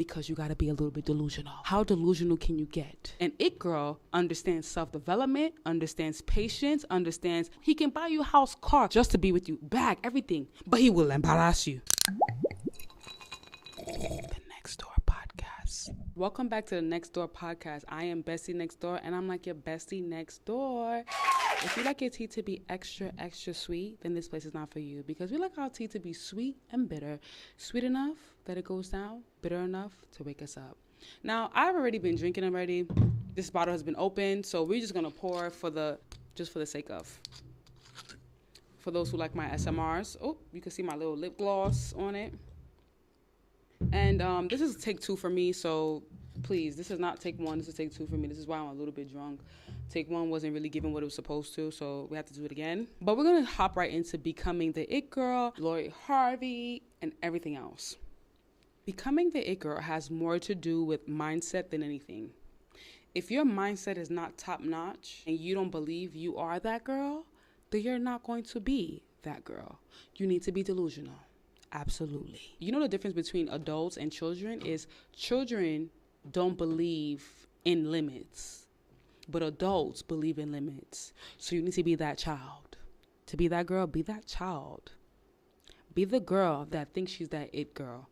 because you got to be a little bit delusional. How delusional can you get? An it girl understands self-development, understands patience, understands he can buy you a house, car, just to be with you, bag, everything, but he will embarrass you. The Next Door Podcast. Welcome back to the Next Door Podcast. I am Bestie Next Door, and I'm like your bestie next door. If you like your tea to be extra, extra sweet, then this place is not for you, because we like our tea to be sweet and bitter. Sweet enough that it goes down, bitter enough to wake us up. Now, I've already been drinking already. This bottle has been opened, so we're just going to pour just for the sake of. For those who like my SMRs. Oh, you can see my little lip gloss on it. And this is take 2 for me, so please, this is not take 1, this is take 2 for me. This is why I'm a little bit drunk. Take 1 wasn't really giving what it was supposed to, so we have to do it again. But we're going to hop right into becoming the it girl, Lori Harvey, and everything else. Becoming the it girl has more to do with mindset than anything. If your mindset is not top notch and you don't believe you are that girl, then you're not going to be that girl. You need to be delusional. Absolutely. You know the difference between adults and children is children don't believe in limits, but adults believe in limits. So you need to be that child. To be that girl, be that child. Be the girl that thinks she's that it girl.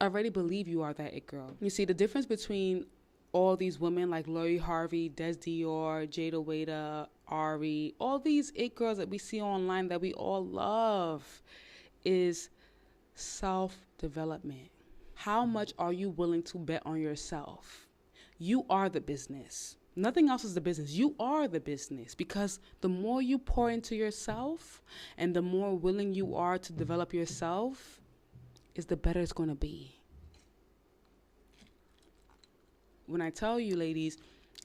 Already believe you are that it girl. You see, the difference between all these women like Lori Harvey, Dior, Jada Waiter, Ari, all these it girls that we see online that we all love is self-development. How much are you willing to bet on yourself? You are the business. Nothing else is the business. You are the business, because the more you pour into yourself and the more willing you are to develop yourself is the better it's going to be. When I tell you, ladies,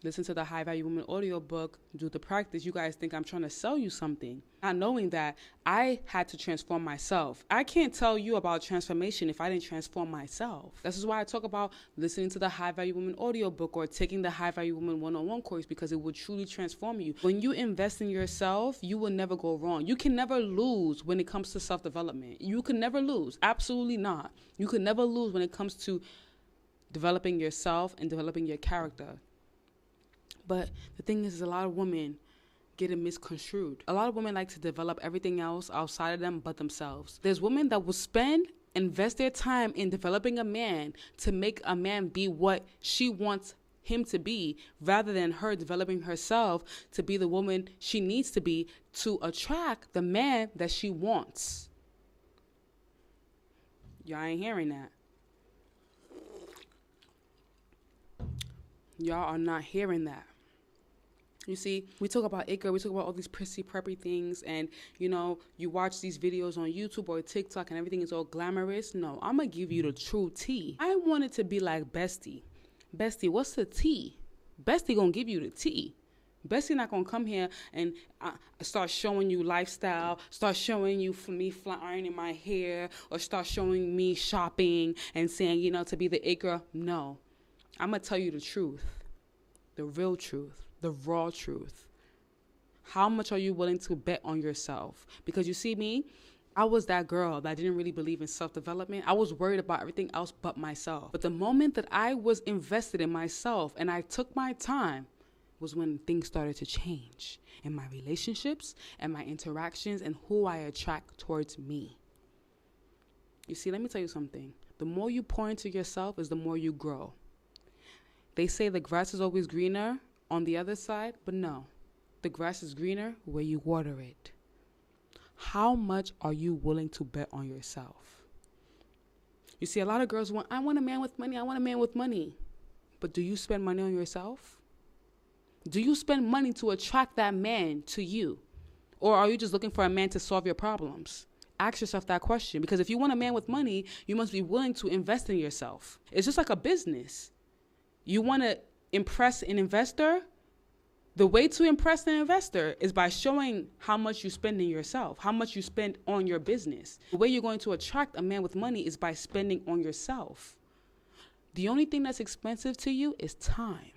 listen to the High Value Woman audiobook, do the practice, you guys think I'm trying to sell you something. Not knowing that I had to transform myself. I can't tell you about transformation if I didn't transform myself. This is why I talk about listening to the High Value Woman audiobook or taking the High Value Woman one-on-one course, because it will truly transform you. When you invest in yourself, you will never go wrong. You can never lose when it comes to self-development. You can never lose. Absolutely not. You can never lose when it comes to developing yourself and developing your character. But the thing is, a lot of women get it misconstrued. A lot of women like to develop everything else outside of them but themselves. There's women that will invest their time in developing a man to make a man be what she wants him to be, rather than her developing herself to be the woman she needs to be to attract the man that she wants. Y'all ain't hearing that. Y'all are not hearing that. You see, we talk about it girl, we talk about all these prissy, preppy things, and, you know, you watch these videos on YouTube or TikTok and everything is all glamorous. No, I'm going to give you the true tea. I want it to be like Bestie. Bestie, what's the tea? Bestie going to give you the tea. Bestie not going to come here and start showing you lifestyle, start showing you for me flat ironing my hair, or start showing me shopping and saying, you know, to be the it girl. No. I'm going to tell you the truth, the real truth, the raw truth. How much are you willing to bet on yourself? Because you see me, I was that girl that didn't really believe in self-development. I was worried about everything else but myself. But the moment that I was invested in myself and I took my time was when things started to change in my relationships and my interactions and who I attract towards me. You see, let me tell you something. The more you pour into yourself is the more you grow. They say the grass is always greener on the other side, but no. The grass is greener where you water it. How much are you willing to bet on yourself? You see, a lot of girls I want a man with money, I want a man with money. But do you spend money on yourself? Do you spend money to attract that man to you? Or are you just looking for a man to solve your problems? Ask yourself that question, because if you want a man with money, you must be willing to invest in yourself. It's just like a business. You want to impress an investor? The way to impress an investor is by showing how much you spend in yourself, how much you spend on your business. The way you're going to attract a man with money is by spending on yourself. The only thing that's expensive to you is time.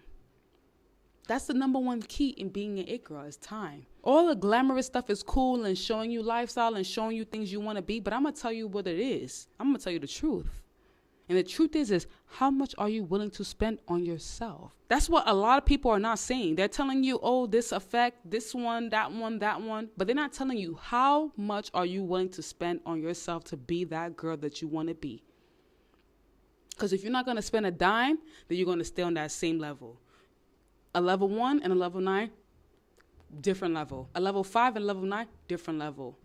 That's the number one key in being an it girl, is time. All the glamorous stuff is cool and showing you lifestyle and showing you things you want to be, but I'm going to tell you what it is. I'm going to tell you the truth. And the truth is how much are you willing to spend on yourself? That's what a lot of people are not saying. They're telling you, oh, this effect, this one, that one, that one. But they're not telling you how much are you willing to spend on yourself to be that girl that you want to be. Because if you're not going to spend a dime, then you're going to stay on that same level. A level 1 and a level 9, different level. A level 5 and a level 9, different level.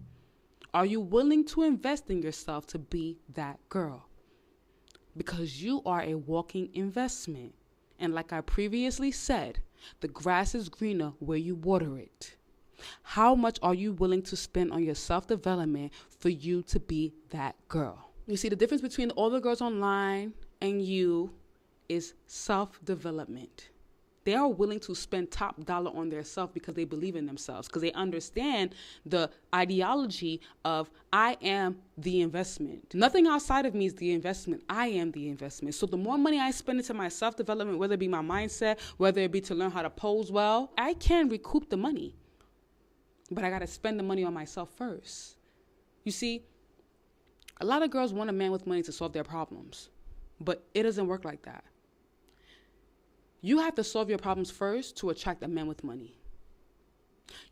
Are you willing to invest in yourself to be that girl? Because you are a walking investment. And like I previously said, the grass is greener where you water it. How much are you willing to spend on your self-development for you to be that girl? You see, the difference between all the girls online and you is self-development. They are willing to spend top dollar on their self because they believe in themselves, because they understand the ideology of I am the investment. Nothing outside of me is the investment. I am the investment. So the more money I spend into my self-development, whether it be my mindset, whether it be to learn how to pose well, I can recoup the money. But I got to spend the money on myself first. You see, a lot of girls want a man with money to solve their problems, but it doesn't work like that. You have to solve your problems first to attract a man with money.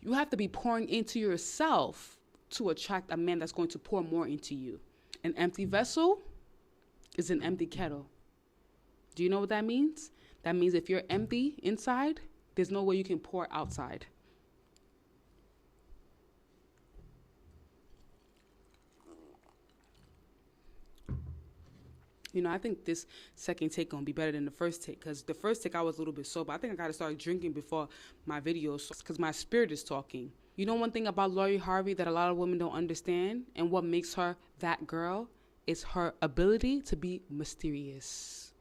You have to be pouring into yourself to attract a man that's going to pour more into you. An empty vessel is an empty kettle. Do you know what that means? That means if you're empty inside, there's no way you can pour outside. You know, I think this second take gonna be better than the first take, because the first take I was a little bit sober. I think I gotta start drinking before my videos, because my spirit is talking. You know, one thing about Lori Harvey that a lot of women don't understand, and what makes her that girl, is her ability to be mysterious.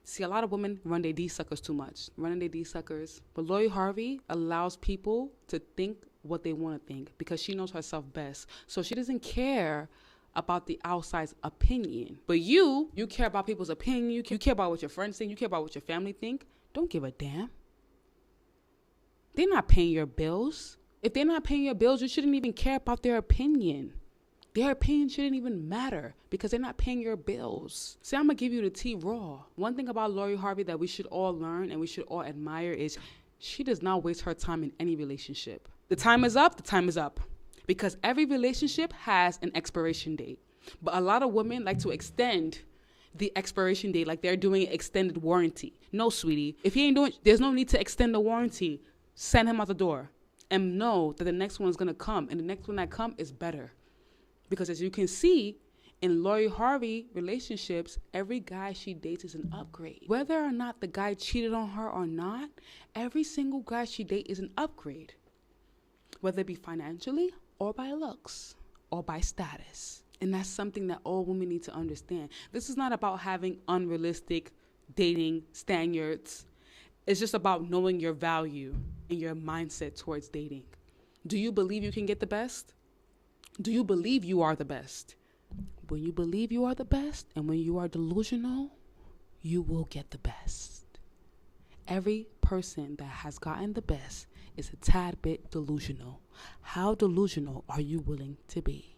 See, a lot of women run their D-suckers too much, running their D-suckers. But Lori Harvey allows people to think what they want to think because she knows herself best. So she doesn't care about the outside's opinion. But you care about people's opinion. You care about what your friends think. You care about what your family think. Don't give a damn. They're not paying your bills. If they're not paying your bills, you shouldn't even care about their opinion. Their opinion shouldn't even matter because they're not paying your bills. See, I'm going to give you the tea raw. One thing about Lori Harvey that we should all learn and we should all admire is she does not waste her time in any relationship. The time is up. The time is up. Because every relationship has an expiration date. But a lot of women like to extend the expiration date like they're doing an extended warranty. No, sweetie. If he ain't doing, there's no need to extend the warranty. Send him out the door. And know that the next one is going to come. And the next one that comes is better. Because as you can see, in Lori Harvey relationships, every guy she dates is an upgrade. Whether or not the guy cheated on her or not, every single guy she dates is an upgrade. Whether it be financially, or by looks, or by status. And that's something that all women need to understand. This is not about having unrealistic dating standards. It's just about knowing your value and your mindset towards dating. Do you believe you can get the best? Do you believe you are the best? When you believe you are the best, and when you are delusional, you will get the best. Every person that has gotten the best is a tad bit delusional. How delusional are you willing to be?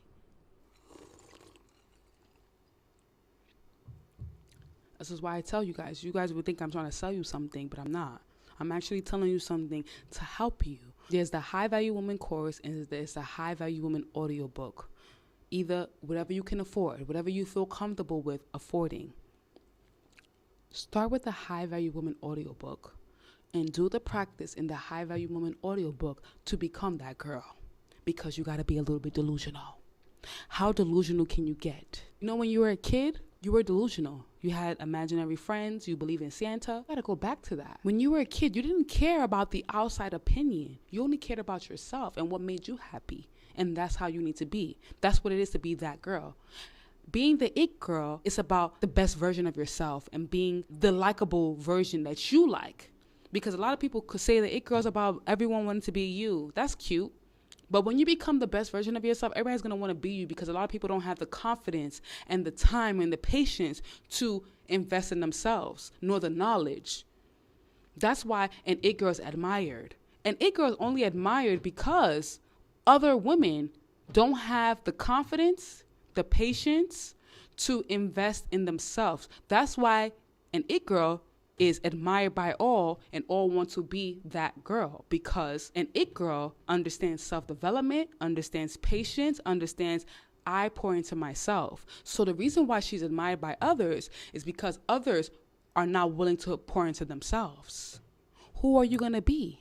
This is why I tell you guys would think I'm trying to sell you something, but I'm not. I'm actually telling you something to help you. There's the High Value Woman course and there's the High Value Woman audiobook. Either whatever you can afford, whatever you feel comfortable with affording. Start with the High Value Woman audiobook and do the practice in the High Value Woman audiobook to become that girl. Because you got to be a little bit delusional. How delusional can you get? You know, when you were a kid, you were delusional. You had imaginary friends. You believe in Santa. You got to go back to that. When you were a kid, you didn't care about the outside opinion. You only cared about yourself and what made you happy. And that's how you need to be. That's what it is to be that girl. Being the it girl is about the best version of yourself and being the likable version that you like. Because a lot of people could say the it girl is about everyone wanting to be you. That's cute. But when you become the best version of yourself, everybody's going to want to be you because a lot of people don't have the confidence and the time and the patience to invest in themselves, nor the knowledge. That's why an it girl is admired. An it girl is only admired because other women don't have the confidence, the patience to invest in themselves. That's why an it girl is admired by all, and all want to be that girl, because an it girl understands self-development, understands patience, understands I pour into myself. So the reason why she's admired by others is because others are not willing to pour into themselves. Who are you going to be?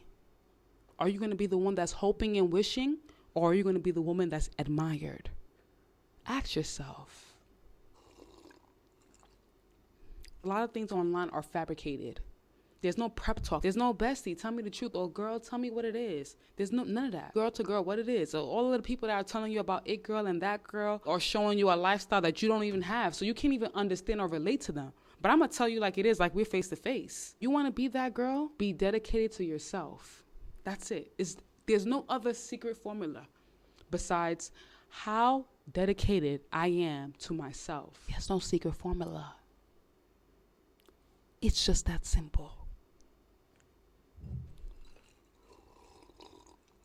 Are you going to be the one that's hoping and wishing, or are you going to be the woman that's admired? Ask yourself. A lot of things online are fabricated. There's no prep talk. There's no bestie, tell me the truth. Or girl, tell me what it is. There's none of that. Girl to girl, what it is. So all of the people that are telling you about it girl and that girl are showing you a lifestyle that you don't even have. So you can't even understand or relate to them. But I'm going to tell you like it is, like we're face to face. You want to be that girl? Be dedicated to yourself. That's it. There's no other secret formula besides how dedicated I am to myself. There's no secret formula. It's just that simple.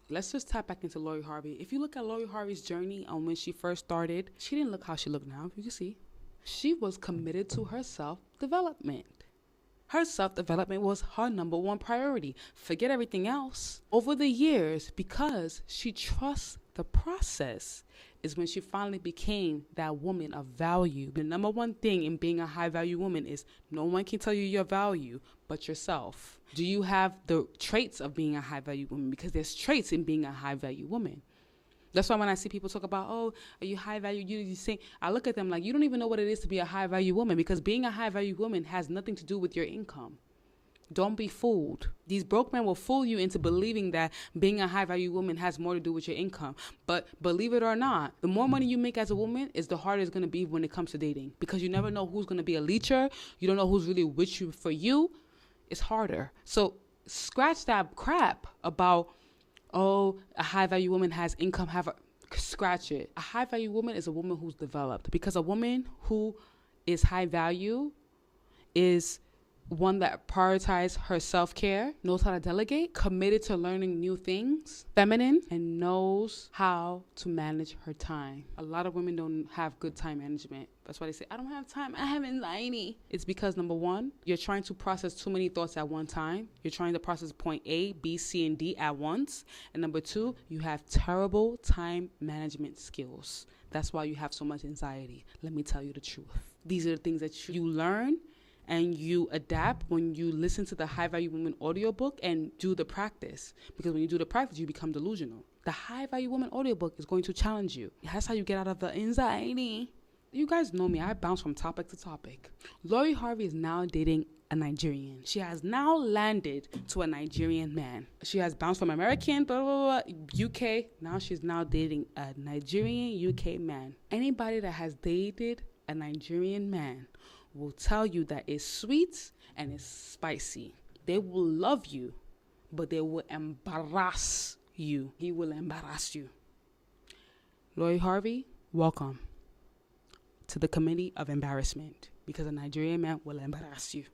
Let's just tap back into Lori Harvey. If you look at Lori Harvey's journey on when she first started, she didn't look how she looked now. You can see. She was committed to her self-development. Her self-development was her number one priority. Forget everything else. Over the years, because she trusts the process, is when she finally became that woman of value. The number one thing in being a high value woman is no one can tell you your value but yourself. Do you have the traits of being a high value woman? Because there's traits in being a high value woman. That's why when I see people talk about, oh, are you high value? You say, I look at them like, you don't even know what it is to be a high value woman, because being a high value woman has nothing to do with your income. Don't be fooled. These broke men will fool you into believing that being a high value woman has more to do with your income. But believe it or not, the more money you make as a woman is the harder it's going to be when it comes to dating, because you never know who's going to be a leecher. You don't know who's really with you for you. It's harder. So scratch that crap about, oh, a high value woman has income, scratch it. A high value woman is a woman who's developed, because a woman who is high value is one that prioritizes her self-care, knows how to delegate, committed to learning new things, feminine, and knows how to manage her time. A lot of women don't have good time management. That's why they say, I don't have time, I have anxiety. It's because, number one, you're trying to process too many thoughts at one time. You're trying to process point A, B, C, and D at once. And number two, you have terrible time management skills. That's why you have so much anxiety. Let me tell you the truth. These are the things that you learn and you adapt when you listen to the High Value Woman audiobook and do the practice. Because when you do the practice, you become delusional. The High Value Woman audiobook is going to challenge you. That's how you get out of the anxiety. You guys know me. I bounce from topic to topic. Lori Harvey is now dating a Nigerian. She has now landed to a Nigerian man. She has bounced from American, blah, blah, blah, UK. Now she's now dating a Nigerian UK man. Anybody that has dated a Nigerian man will tell you that it's sweet and it's spicy. They will love you, but they will embarrass you. He will embarrass you. Lori Harvey, welcome to the committee of embarrassment, because a Nigerian man will embarrass you.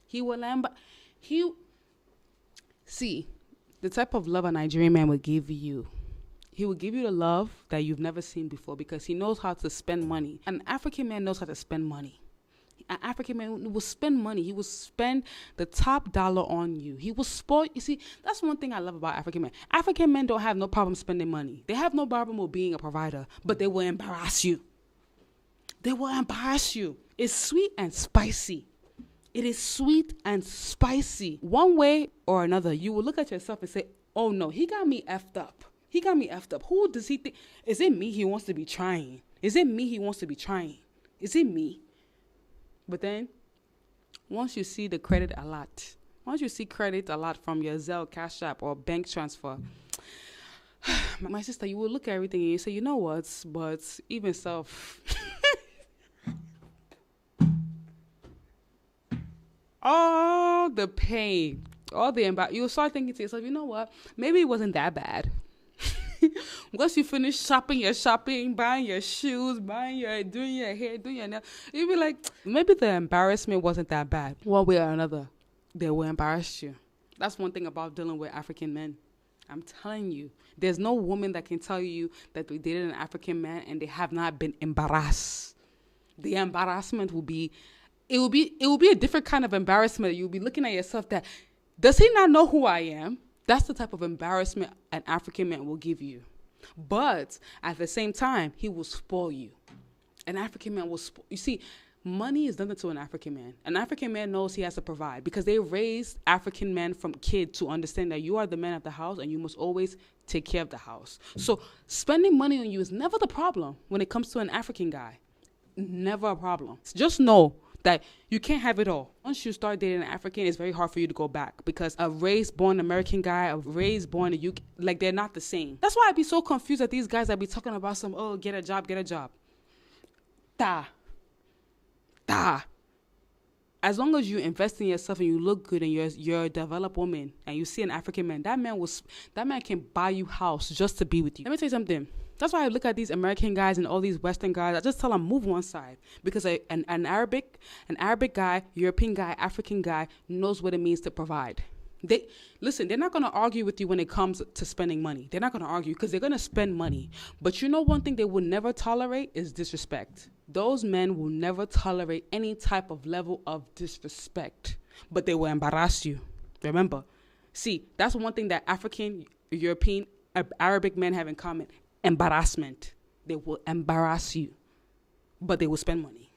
He will see the type of love a Nigerian man will give you. He will give you the love that you've never seen before, because he knows how to spend money. An African man knows how to spend money. An African man will spend money. He will spend the top dollar on you. He will spoil. You see, that's one thing I love about African men. African men don't have no problem spending money. They have no problem with being a provider, but they will embarrass you. They will embarrass you. It's sweet and spicy. It is sweet and spicy. One way or another, you will look at yourself and say, oh no, he got me effed up. He got me effed up. Who does he think? Is it me he wants to be trying? Is it me he wants to be trying? Is it me? But then, once you see the credit a lot, once you see credit a lot from your Zelle, Cash App, or bank transfer, my sister, you will look at everything and you say, you know what, but even self, all the pain, all the you'll start thinking to yourself, you know what, maybe it wasn't that bad. Once you finish shopping, buying your shoes, doing your hair, doing your nails, you'll be like, maybe the embarrassment wasn't that bad. One way or another, they will embarrass you. That's one thing about dealing with African men. I'm telling you, there's no woman that can tell you that they dated an African man and they have not been embarrassed. the embarrassment will be, it will be a different kind of embarrassment. You'll be looking at yourself that, does he not know who I am? That's the type of embarrassment an African man will give you. But at the same time, he will spoil you. An African man will spoil. You see, money is nothing to an African man. An African man knows he has to provide because they raised African men from kid to understand that you are the man of the house and you must always take care of the house. So spending money on you is never the problem when it comes to an African guy. Never a problem. Just know that you can't have it all. Once you start dating an African, it's very hard for you to go back because a raised-born American guy, a raised-born UK, like they're not the same. That's why I'd be so confused at these guys that be talking about some, oh, get a job. As long as you invest in yourself and you look good and you're a developed woman and you see an African man, that man can buy you house just to be with you. Let me tell you something. That's why I look at these American guys and all these Western guys. I just tell them move one side because an Arabic guy, European guy, African guy knows what it means to provide. They're not going to argue with you when it comes to spending money. They're not going to argue because they're going to spend money. But you know one thing they will never tolerate is disrespect. Those men will never tolerate any type of level of disrespect, but they will embarrass you. Remember, see, that's one thing that African, European, Arabic men have in common. Embarrassment. They will embarrass you, but they will spend money.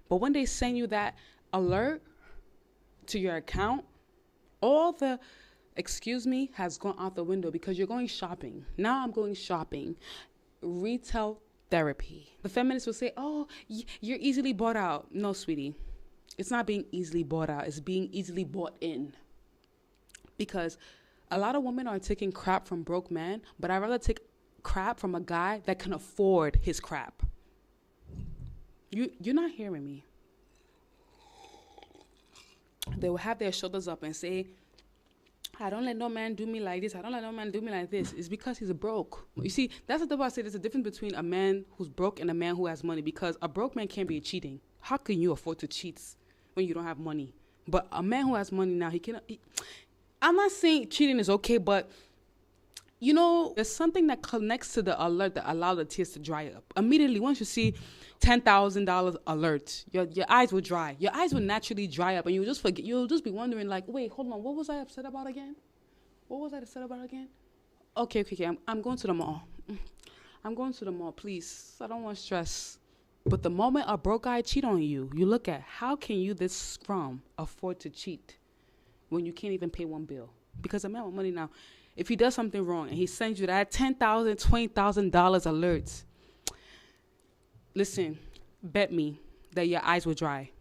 But when they send you that alert to your account, all the excuse me has gone out the window because you're going shopping. Now I'm going shopping. Retail therapy. The feminists will say, oh, you're easily bought out. No, sweetie. It's not being easily bought out. It's being easily bought in. Because a lot of women are taking crap from broke men, but I'd rather take crap from a guy that can afford his crap. You're not hearing me. They will have their shoulders up and say, I don't let no man do me like this. I don't let no man do me like this. It's because he's broke. You see, that's what I say. There's a difference between a man who's broke and a man who has money because a broke man can't be cheating. How can you afford to cheat when you don't have money? But a man who has money now, he cannot. I'm not saying cheating is okay, but you know, there's something that connects to the alert that allows the tears to dry up. Immediately, once you see $10,000 alert, your eyes will dry. Your eyes will naturally dry up, and you'll just forget. You'll just be wondering, like, wait, hold on, what was I upset about again? Okay. I'm going to the mall. I'm going to the mall, please. I don't want stress. But the moment a broke guy cheat on you, you look at how can you this scrum afford to cheat when you can't even pay one bill? Because a man with money now, if he does something wrong and he sends you that $10,000, $20,000 alert, listen, bet me that your eyes will dry.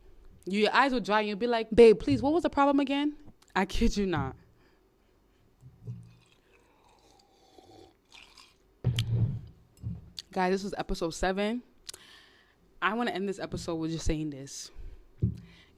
Your eyes will dry and you'll be like, babe, please, what was the problem again? I kid you not. Guys, this was episode 7. I want to end this episode with just saying this.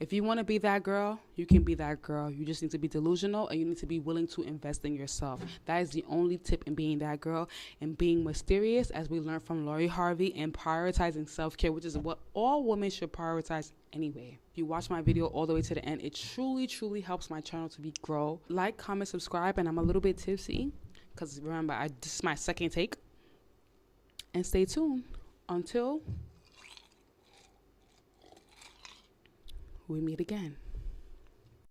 If you want to be that girl, you can be that girl. You just need to be delusional and you need to be willing to invest in yourself. That is the only tip in being that girl and being mysterious, as we learned from Lori Harvey, and prioritizing self-care, which is what all women should prioritize anyway. If you watch my video all the way to the end, it truly, truly helps my channel to grow. Like, comment, subscribe, and I'm a little bit tipsy because remember, this is my second take. And stay tuned until we meet again.